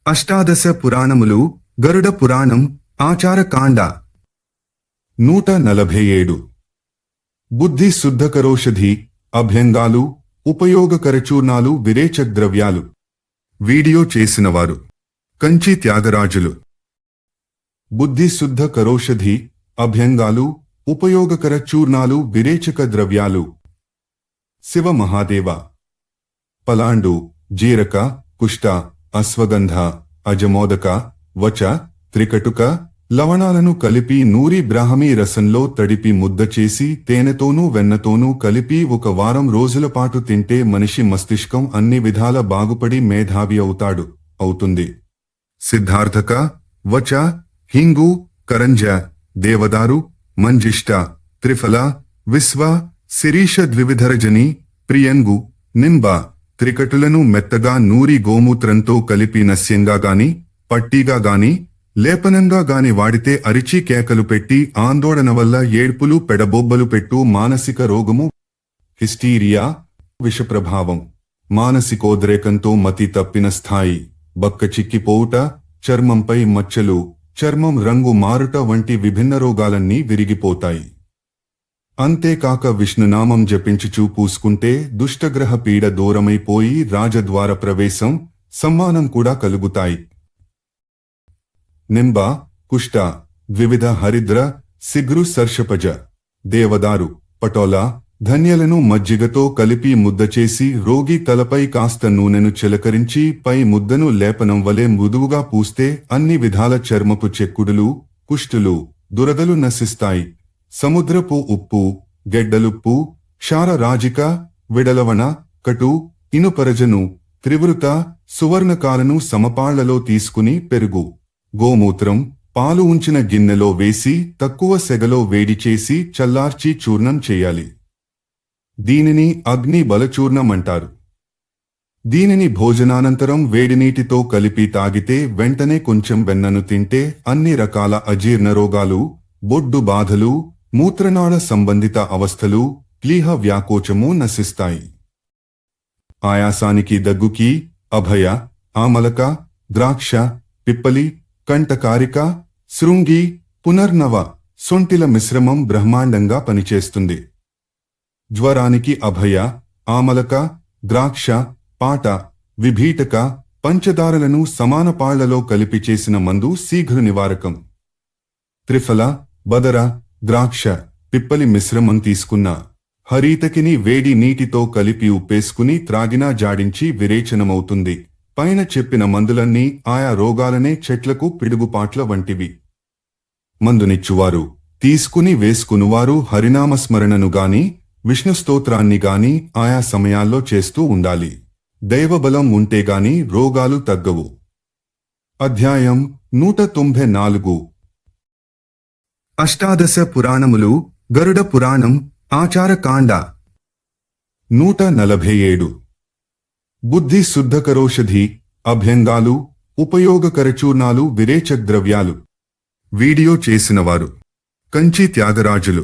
అష్టాదశ పురాణములు గరుడ పురాణం ఆచారకాండ 147 బుద్ధి శుద్ధకరోషధి అభ్యంగాలు ఉపయోగకరచూర్ణాలు విరేచద్రవ్యాలు వీడియో చేసినవారు కంచి త్యాగరాజులు బుద్ధి శుద్ధకరోషధి అభ్యంగాలు ఉపయోగకర చూర్ణాలు విరేచక ద్రవ్యాలు శివ మహాదేవ పలాండు జీరక కుష్ట అశ్వగంధ అజమోదక వచ త్రికటుక లవణాలను కలిపి నూరి బ్రాహ్మీ రసంలో తడిపి ముద్ద చేసి తేనెతోనూ వెన్నతోనూ కలిపి 1 వారం రోజుల పాటు తింటే మనిషి మస్తిష్కం అన్ని విధాల బాగుపడి మేధావి అవుతుంది. సిద్ధార్థక వచ హింగు కరంజ దేవదారు మంజిష్ట త్రిఫల విశ్వ శిరీష ద్వివిధరజని ప్రియంగు నింబ త్రికటులను మెత్తగా నూరి గోమూత్రంతో కలిపి నస్యంగా గాని పట్టీగా గాని లేపనంగా గాని వాడితే అరిచి కేకలు పెట్టి ఆందోళన వల్ల ఏడ్పులు పెడబొబ్బలు పెట్టు మానసిక రోగము హిస్టీరియా విషప్రభావం మానసికోద్రేకంతో మతి తప్పిన స్థాయి బక్క చిక్కిపోవుట చర్మంపై మచ్చలు చర్మం రంగు మారుట వంటి విభిన్న రోగాలన్నీ విరిగిపోతాయి. అంతేకాక విష్ణునామం జపించుచూ పూసుకుంటే దుష్టగ్రహ పీడ దూరమైపోయి రాజద్వార ప్రవేశం సమ్మానం కూడా కలుగుతాయి. నింబ కుష్ట ద్వివిధ హరిద్ర సిగ్రు సర్షపజ దేవదారు పటోలా ధన్యలను మజ్జిగతో కలిపి ముద్ద చేసి రోగి తలపై కాస్త నూనెను చిలకరించి పై ముద్దను లేపనం వలె మృదువుగా పూస్తే అన్ని విధాల చర్మపు చెక్కుడులు కుష్టులు దురదలు నశిస్తాయి. సముద్రపు ఉప్పు గెడ్డలుప్పు క్షార రాజిక విడలవణ కటు ఇనుపరజను త్రివృత సువర్ణకాలను సమపాళ్లలో తీసుకుని పెరుగు గోమూత్రం పాలు ఉంచిన గిన్నెలో వేసి తక్కువ సెగలో వేడి చేసి చల్లార్చి చూర్ణం చేయాలి. దీనిని అగ్ని బలచూర్ణం అంటారు. దీనిని భోజనానంతరం వేడినీటితో కలిపి తాగితే వెంటనే కొంచెం వెన్నను తింటే అన్ని రకాల అజీర్ణ రోగాలు బొడ్డు బాధలు మూత్రనాళ సంబంధిత అవస్థలు ప్లీహ వ్యాకోచము నశిస్తాయి. ఆయాసానికి దగ్గుకి అభయ ఆమలక ద్రాక్ష పిప్పలి కంటకారిక శృంగి పునర్నవ సొంటిల మిశ్రమం బ్రహ్మాండంగా పనిచేస్తుంది. జ్వరానికి అభయ ఆమలక ద్రాక్ష పాట విభీటక పంచదారలను సమాన పాళ్లలో కలిపి చేసిన మందు శీఘ్ర నివారకం. త్రిఫల బదర ద్రాక్ష పిప్పలి మిశ్రమం తీసుకున్న హరీతకిని వేడి నీటితో కలిపి ఉప్పేసుకుని త్రాగినా జాడించి విరేచనమవుతుంది. పైన చెప్పిన మందులన్నీ ఆయా రోగాలనే చెట్లకు పిడుగుపాట్ల వంటివి. మందునిచ్చువారు తీసుకుని వేసుకునువారు హరినామస్మరణను గాని విష్ణుస్తోత్రాన్ని గాని ఆయా సమయాల్లో చేస్తూ ఉండాలి. దైవబలం ఉంటేగాని రోగాలు తగ్గవు. అధ్యాయం 194 అష్టాదశ పురాణములు గరుడ పురాణం ఆచారకాండ 147 బుద్ధి శుద్ధకరోషధి అభ్యంగాలు ఉపయోగకరచూర్ణాలు విరేచద్రవ్యాలు వీడియో చేసినవారు కంచి త్యాగరాజులు.